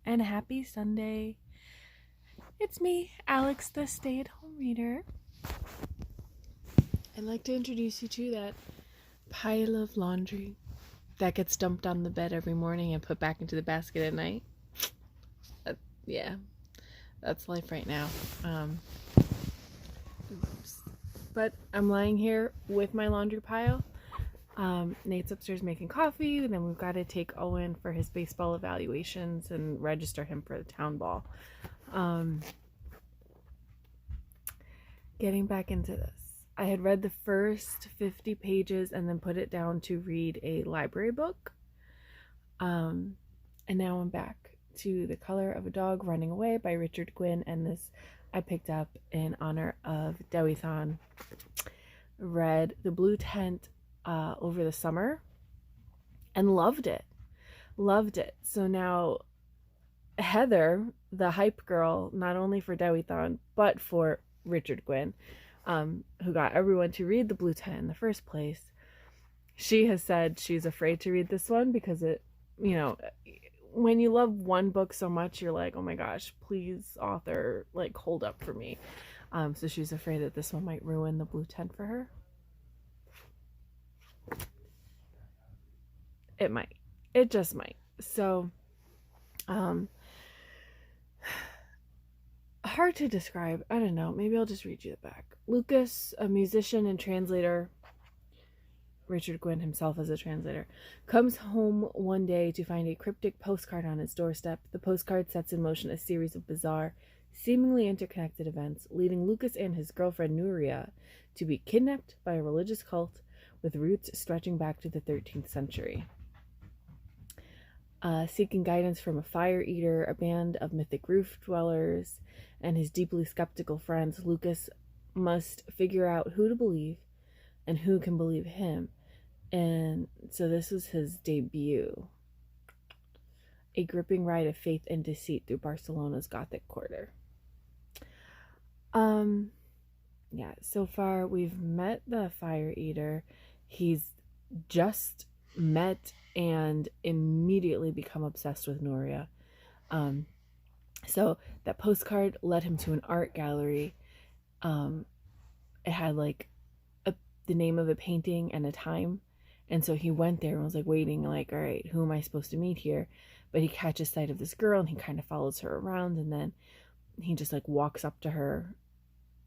and happy Sunday. It's me, Alex, the stay-at-home reader. I'd like to introduce you to that pile of laundry that gets dumped on the bed every morning and put back into the basket at night. Yeah, that's life right now. But I'm lying here with my laundry pile. Nate's upstairs making coffee, and then we've got to take Owen for his baseball evaluations and register him for the town ball. Getting back into this. I had read the first 50 pages and then put it down to read a library book. And now I'm back to The Color of a Dog Running Away by Richard Gwynne, and this I picked up in honor of Dewithon. Read The Blue Tent over the summer and loved it. So now Heather, the hype girl, not only for Dewithon but for Richard Gwynne, who got everyone to read The Blue Tent in the first place, she has said she's afraid to read this one because it, when you love one book so much, you're like, oh my gosh, please, author, hold up for me. So she's afraid that this one might ruin The Blue Tent for her. It might. It just might. So, hard to describe. I don't know. Maybe I'll just read you the back. Lucas, a musician and translator, Richard Gwynne himself as a translator, comes home one day to find a cryptic postcard on his doorstep. The postcard sets in motion a series of bizarre, seemingly interconnected events, leading Lucas and his girlfriend Nuria to be kidnapped by a religious cult with roots stretching back to the 13th century. Seeking guidance from a fire eater, a band of mythic roof dwellers, and his deeply skeptical friends, Lucas must figure out who to believe and who can believe him. And so this was his debut. A gripping ride of faith and deceit through Barcelona's Gothic quarter. Yeah, so far we've met the fire eater. He's just met and immediately become obsessed with Nuria. So that postcard led him to an art gallery. It had the name of a painting and a time, and so he went there and was waiting, all right, who am I supposed to meet here? But he catches sight of this girl and he kind of follows her around, and then he just walks up to her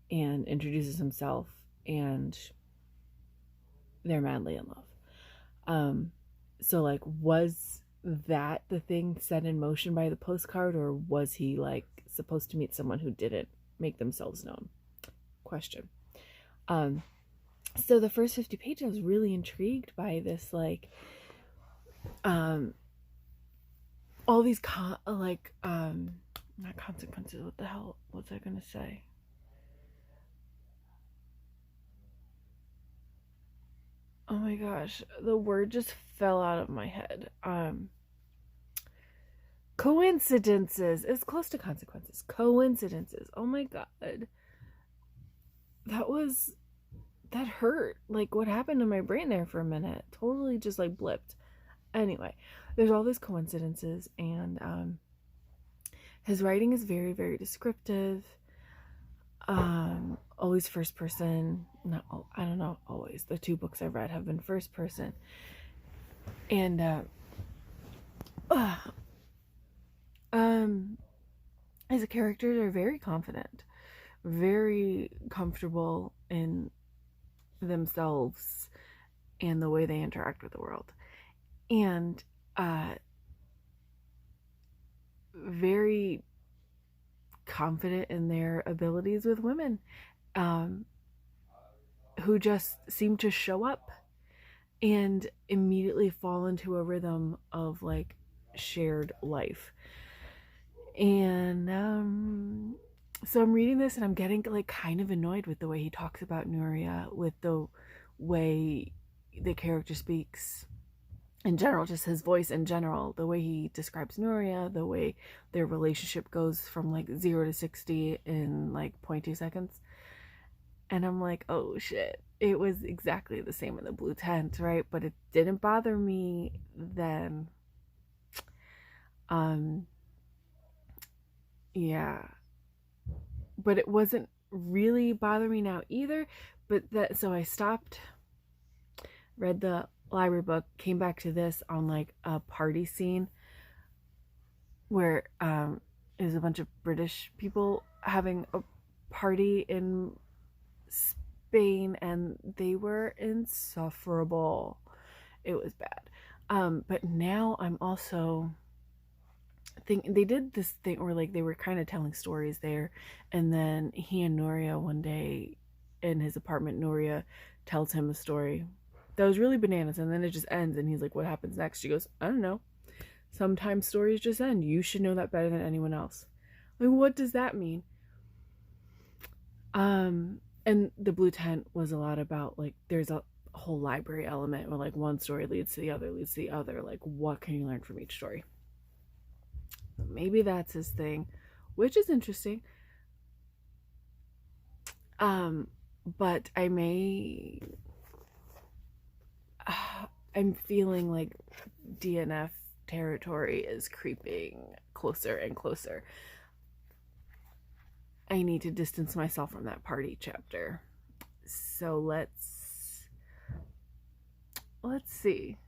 and introduces himself, and they're madly in love. So was that the thing set in motion by the postcard, or was he supposed to meet someone who didn't make themselves known? Question. So the first 50 pages, I was really intrigued by this, all these not consequences, what the hell was I gonna say? Oh my gosh, the word just fell out of my head. Coincidences. It's close to consequences. Coincidences. Oh my god. That hurt. What happened in my brain there for a minute? Totally just blipped. Anyway, there's all these coincidences, and his writing is very, very descriptive. Always first person. I don't know, always. The two books I've read have been first person. And his characters are very confident, very comfortable in themselves and the way they interact with the world, and very confident in their abilities with women, who just seem to show up and immediately fall into a rhythm of shared life. And so I'm reading this and I'm getting kind of annoyed with the way he talks about Nuria, with the way the character speaks in general, just his voice in general, the way he describes Nuria, the way their relationship goes from 0 to 60 in 0.2 seconds. And I'm oh shit, it was exactly the same in The Blue Tent, right? But it didn't bother me then. Yeah. But it wasn't really bothering me now either. But that, so I stopped, read the library book, came back to this on like a party scene where is a bunch of British people having a party in Spain, and they were insufferable. It was bad. But now I'm also think they did this thing where like they were kind of telling stories there, and then he and Nuria one day in his apartment, Nuria tells him a story that was really bananas, and then it just ends, and he's like, "What happens next?" She goes, "I don't know. Sometimes stories just end. You should know that better than anyone else." Like, what does that mean? And the blue tent was a lot about like there's a whole library element where like one story leads to the other, leads to the other. Like, what can you learn from each story? Maybe that's his thing, which is interesting. But I'm feeling like DNF territory is creeping closer and closer. I need to distance myself from that party chapter. So let's see.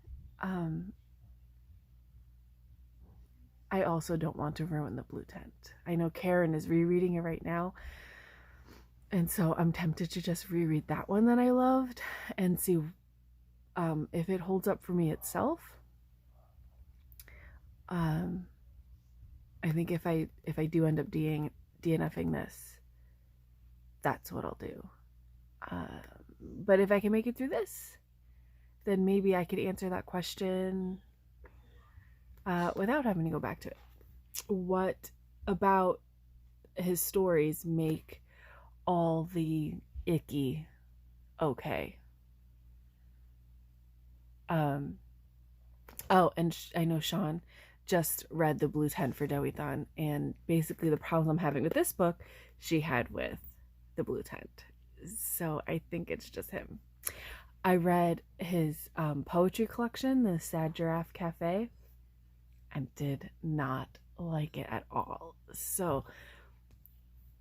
I also don't want to ruin the blue tent. I know Karen is rereading it right now, and so I'm tempted to just reread that one that I loved and see if it holds up for me itself. I think if I do end up DNFing this, that's what I'll do. But if I can make it through this, then maybe I could answer that question without having to go back to it. What about his stories make all the icky okay? Oh, and I know Sean just read The Blue Tent for Dewithon, and basically the problems I'm having with this book, she had with The Blue Tent. So I think it's just him. I read his poetry collection, The Sad Giraffe Cafe, and did not like it at all. So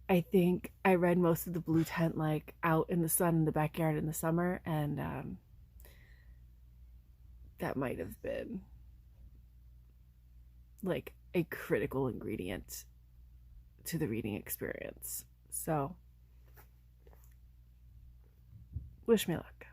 I think I read most of The Blue Tent like out in the sun in the backyard in the summer, and that might have been like a critical ingredient to the reading experience. So wish me luck.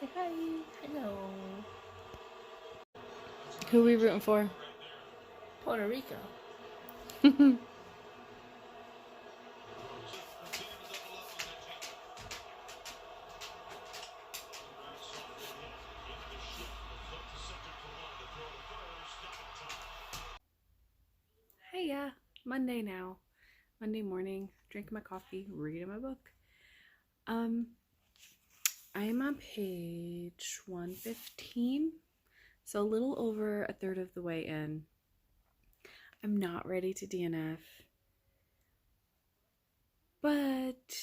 Say hi. Hello. Who are we rooting for? Puerto Rico. Hey, yeah, Monday now. Monday morning, drinking my coffee, reading my book. I am on page 115, so a little over a third of the way in. I'm not ready to DNF, but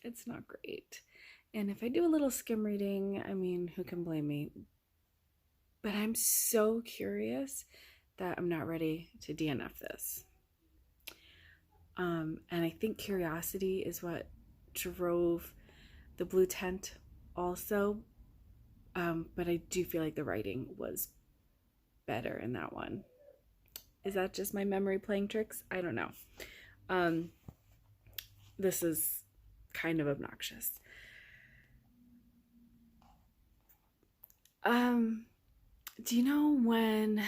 it's not great. And if I do a little skim reading, I mean, who can blame me? But I'm so curious that I'm not ready to DNF this. And I think curiosity is what drove The Blue Tent also. But I do feel like the writing was better in that one. Is that just my memory playing tricks? I don't know. This is kind of obnoxious. Do you know when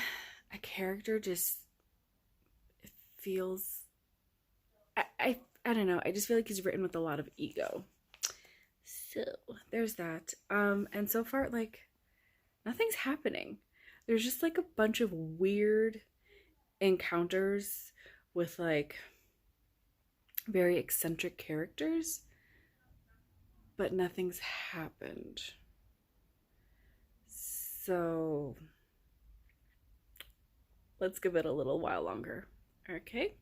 a character just feels I don't know, I just feel like he's written with a lot of ego. So there's that. And so far, like, nothing's happening. There's just like a bunch of weird encounters with like very eccentric characters, but nothing's happened. So let's give it a little while longer. Okay.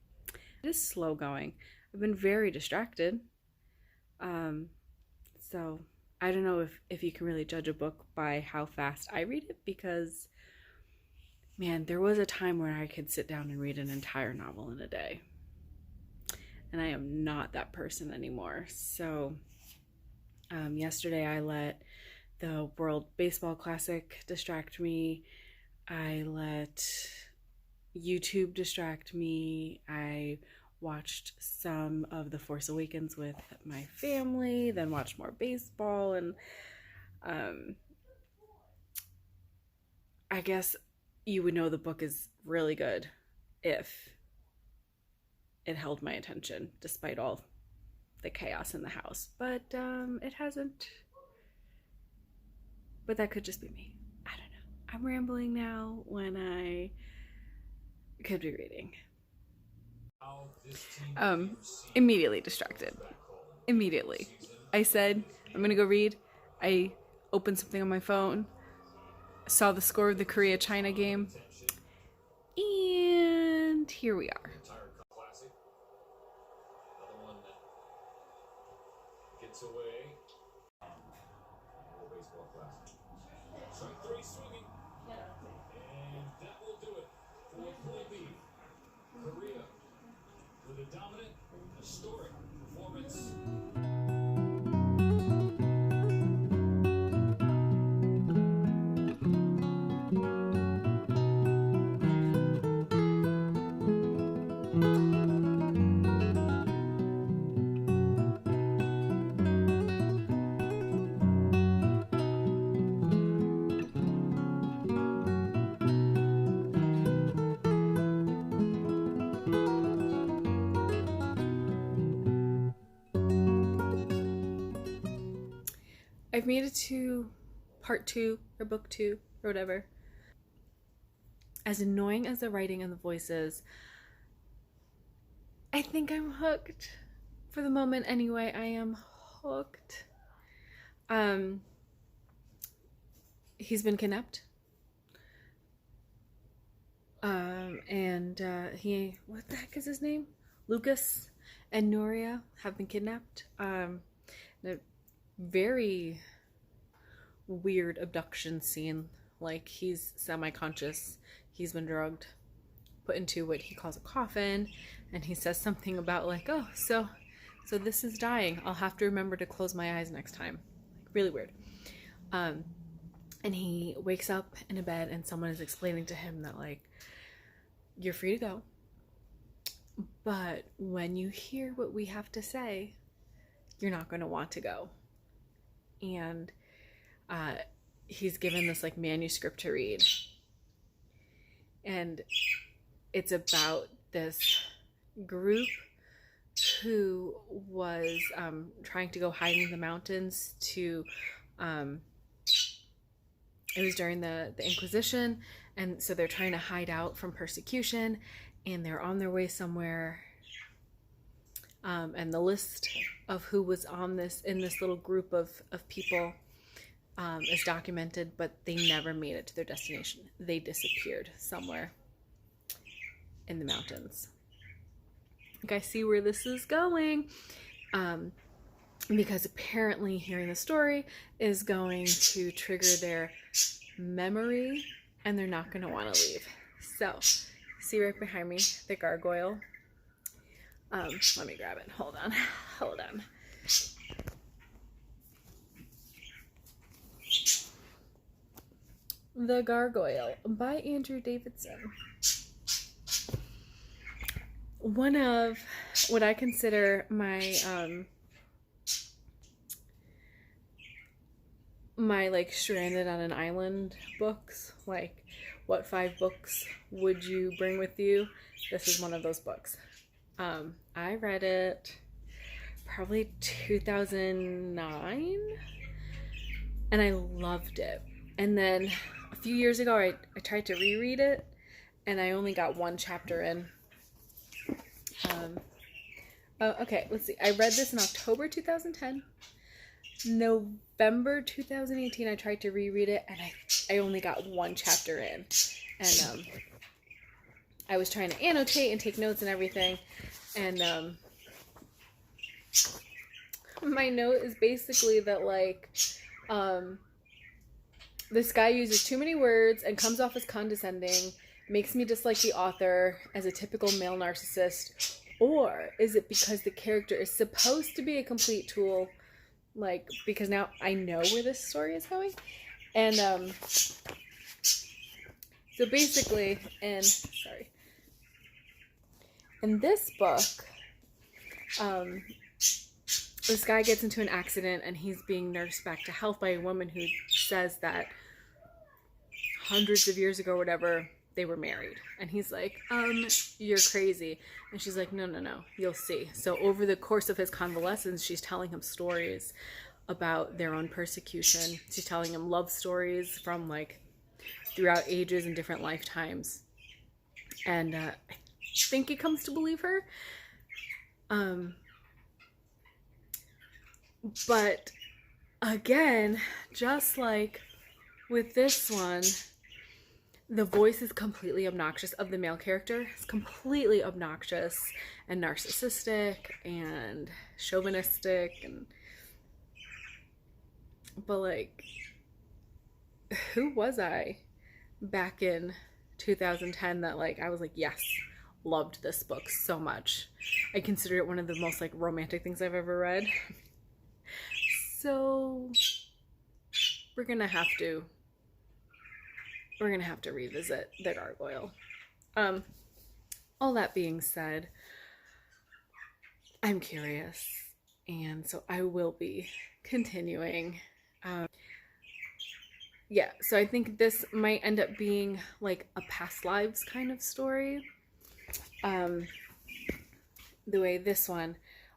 It is slow going. I've been very distracted. So I don't know if you can really judge a book by how fast I read it, because man, there was a time where I could sit down and read an entire novel in a day. And I am not that person anymore. So yesterday I let the World Baseball Classic distract me. I let YouTube distract me. I watched some of The Force Awakens with my family, then watched more baseball, and I guess you would know the book is really good if it held my attention despite all the chaos in the house. But it hasn't. But that could just be me. I don't know. I'm rambling now when I could be reading. Immediately distracted. Immediately. I said, I'm gonna go read. I opened something on my phone, saw the score of the Korea-China game, and here we are. Away. Baseball classic. Strike three swinging. And that will do it for Play B. Korea with a dominant, historic performance. I've made it to part 2 or book 2 or whatever. As annoying as the writing and the voice is, I think I'm hooked. For the moment anyway, I am hooked. He's been kidnapped. He, what the heck is his name? Lucas and Nuria have been kidnapped. A very weird abduction scene. Like, he's semi-conscious. He's been drugged, put into what he calls a coffin, and he says something about like, oh, so this is dying. I'll have to remember to close my eyes next time. Like, really weird. And he wakes up in a bed and someone is explaining to him that, like, you're free to go, but when you hear what we have to say, you're not going to want to go. And he's given this like manuscript to read, and it's about this group who was trying to go hide in the mountains to it was during the Inquisition, and so they're trying to hide out from persecution, and they're on their way somewhere, and the list of who was on this in this little group of people is documented, but they never made it to their destination. They disappeared somewhere in the mountains. Like, I see where this is going, because apparently hearing the story is going to trigger their memory, and they're not going to want to leave. So, see right behind me, the gargoyle. Let me grab it. Hold on. The Gargoyle by Andrew Davidson. One of what I consider my my like stranded on an island books. Like, what 5 books would you bring with you? This is one of those books. I read it probably 2009, and I loved it. And then a few years ago, I tried to reread it, and I only got 1 chapter in. Okay, let's see. I read this in October 2010. November 2018, I tried to reread it, and I only got 1 chapter in. And I was trying to annotate and take notes and everything, and my note is basically that, like, this guy uses too many words and comes off as condescending, makes me dislike the author as a typical male narcissist, or is it because the character is supposed to be a complete tool? Like, because now I know where this story is going. And so basically, in this book, this guy gets into an accident and he's being nursed back to health by a woman who says that hundreds of years ago or whatever, they were married. And he's like, you're crazy. And she's like, no, you'll see. So over the course of his convalescence, she's telling him stories about their own persecution. She's telling him love stories from, like, throughout ages and different lifetimes. And I think he comes to believe her. But again, just like with this one, the voice is completely obnoxious of the male character. It's completely obnoxious and narcissistic and chauvinistic, but like, who was I back in 2010 that, like, I was like, yes, loved this book so much. I consider it one of the most, like, romantic things I've ever read. So we're gonna have to revisit the Gargoyle. All that being said, I'm curious, and so I will be continuing. Yeah, so I think this might end up being like a past lives kind of story. The way this one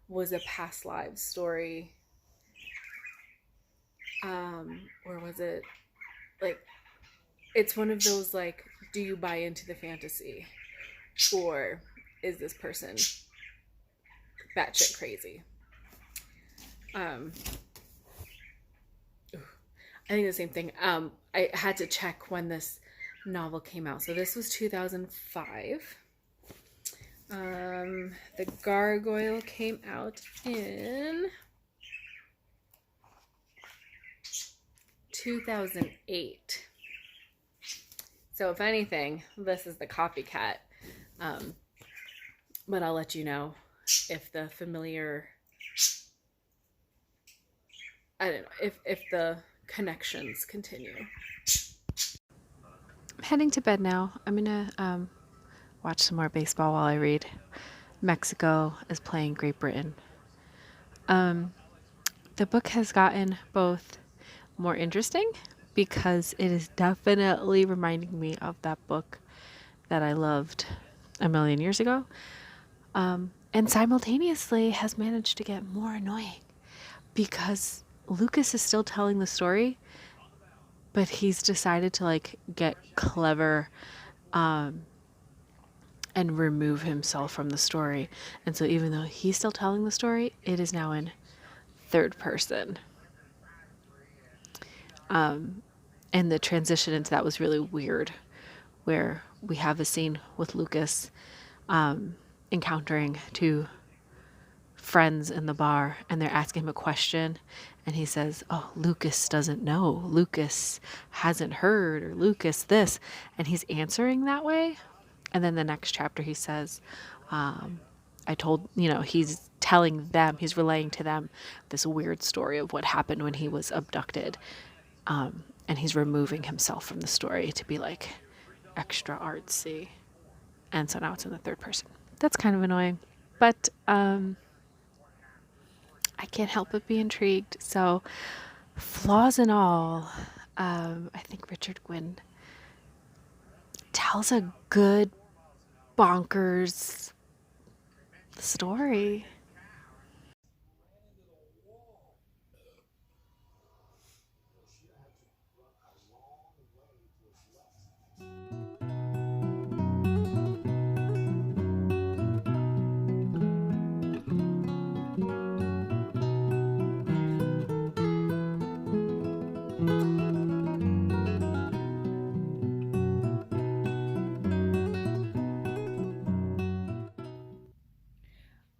was a past lives story. Or was it, like, it's one of those, like, do you buy into the fantasy? Or is this person batshit crazy? I think the same thing. I had to check when this novel came out. So this was 2005. The Gargoyle came out in 2008. So if anything, this is the copycat. But I'll let you know if the familiar, I don't know, if the connections continue. I'm heading to bed now. I'm gonna watch some more baseball while I read. Mexico is playing Great Britain. The book has gotten both more interesting because it is definitely reminding me of that book that I loved a million years ago, and simultaneously has managed to get more annoying because Lucas is still telling the story, but he's decided to, like, get clever and remove himself from the story. And so even though he's still telling the story, it is now in third person. And the transition into that was really weird, where we have a scene with Lucas encountering two friends in the bar, and they're asking him a question, and he says, oh, Lucas doesn't know, Lucas hasn't heard, or Lucas this, and he's answering that way. And then the next chapter he says, he's telling them, he's relaying to them this weird story of what happened when he was abducted. And he's removing himself from the story to be, like, extra artsy. And so now it's in the third person. That's kind of annoying. But I can't help but be intrigued. So, flaws and all, I think Richard Gwynne tells a good, bonkers story.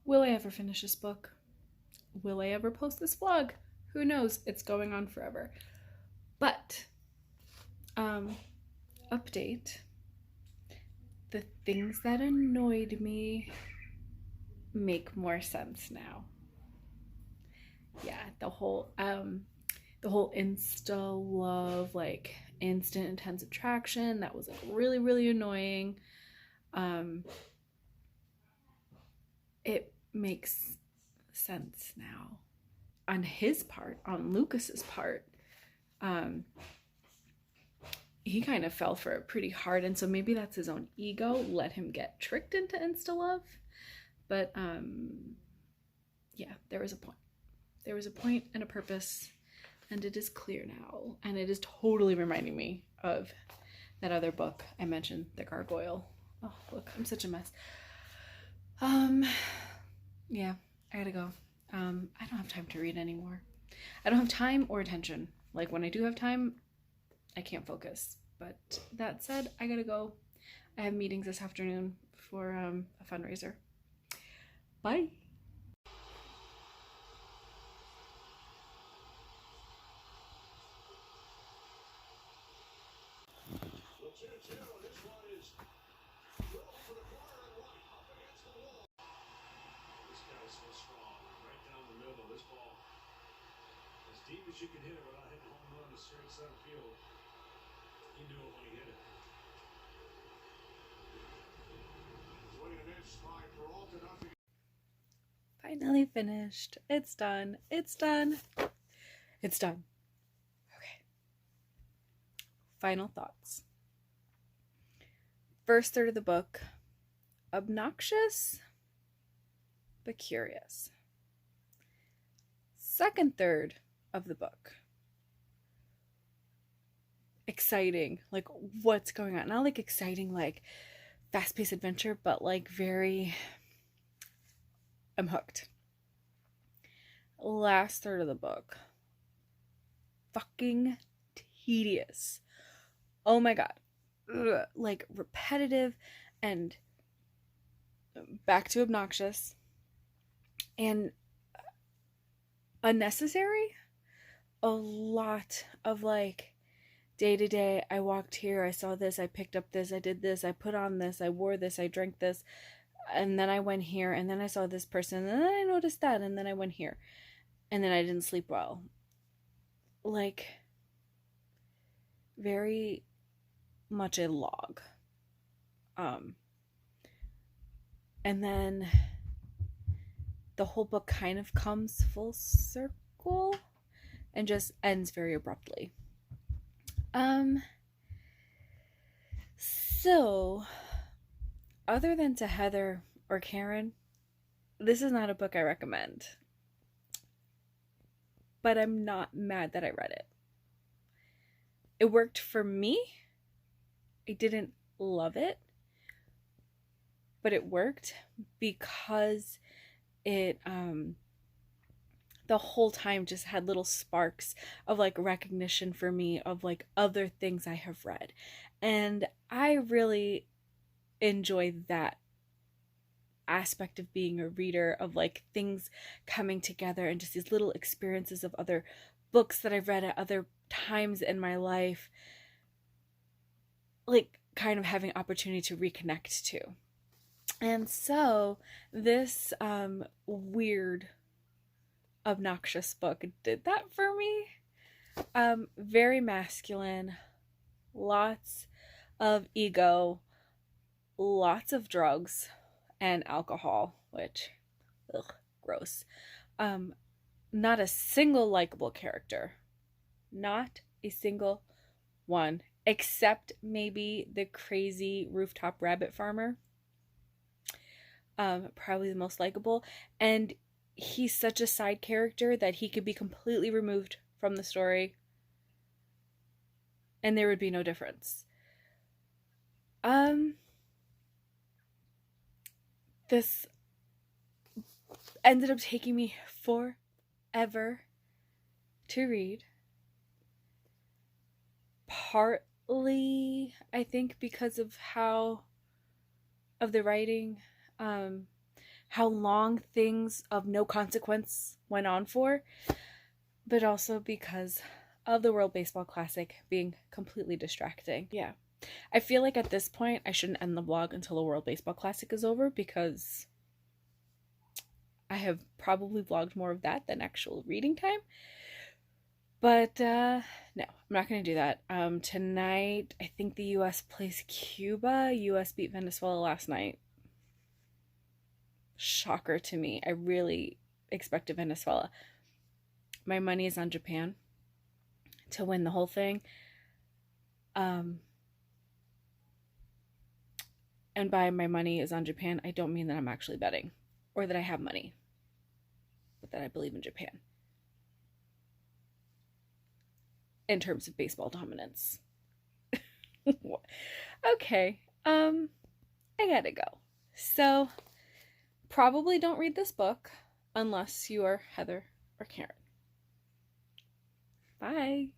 Will I ever finish this book? will I ever post this vlog? Who knows? It's going on forever. But update. The things that annoyed me make more sense now. Yeah, the whole insta love, like instant intense attraction, that was like really, really annoying. It makes sense now. On his part, on Lucas's part, he kind of fell for it pretty hard, and so maybe that's his own ego let him get tricked into insta love. But yeah, there was a point. There was a point and a purpose, and it is clear now. And it is totally reminding me of that other book I mentioned, The Gargoyle. Oh, look, I'm such a mess. Yeah, I gotta go. I don't have time to read anymore. I don't have time or attention. Like, when I do have time, I can't focus. But that said, I gotta go. I have meetings this afternoon for a fundraiser. Bye. Deep as you can hit it without hitting a home run to straight center field. He knew it when he hit it. Swinging a miss by Peralta, nothing. Finally finished. It's done. It's done. It's done. Okay. Final thoughts. First third of the book, obnoxious but curious. Second third of the book, exciting, like what's going on. Not like exciting like fast-paced adventure, but like very, I'm hooked. Last third of the book, fucking tedious. Oh my god. Ugh, like repetitive and back to obnoxious and unnecessary. A lot of like day to day, I walked here, I saw this, I picked up this, I did this, I put on this, I wore this, I drank this, and then I went here, and then I saw this person, and then I noticed that, and then I went here, and then I didn't sleep well. Like, very much a log. And then the whole book kind of comes full circle and just ends very abruptly. So other than to Heather or Karen, this is not a book I recommend. But I'm not mad that I read it. It worked for me. I didn't love it, but it worked because it the whole time just had little sparks of like recognition for me of like other things I have read, and I really enjoy that aspect of being a reader, of like things coming together and just these little experiences of other books that I've read at other times in my life, like kind of having opportunity to reconnect to. And so this weird obnoxious book did that for me. Very masculine, lots of ego, lots of drugs and alcohol, which, ugh, gross. Not a single likable character. Not a single one, except maybe the crazy rooftop rabbit farmer. Probably the most likable. And he's such a side character that he could be completely removed from the story and there would be no difference. This ended up taking me forever to read. Partly, I think, because of the writing, how long things of no consequence went on for, but also because of the World Baseball Classic being completely distracting. Yeah. I feel like at this point, I shouldn't end the vlog until the World Baseball Classic is over, because I have probably vlogged more of that than actual reading time. But no, I'm not going to do that. Tonight, I think the U.S. plays Cuba. U.S. beat Venezuela last night. Shocker to me. I really expected Venezuela. My money is on Japan to win the whole thing. And by my money is on Japan, I don't mean that I'm actually betting or that I have money, but that I believe in Japan in terms of baseball dominance. Okay, I gotta go. So, probably don't read this book unless you are Heather or Karen. Bye.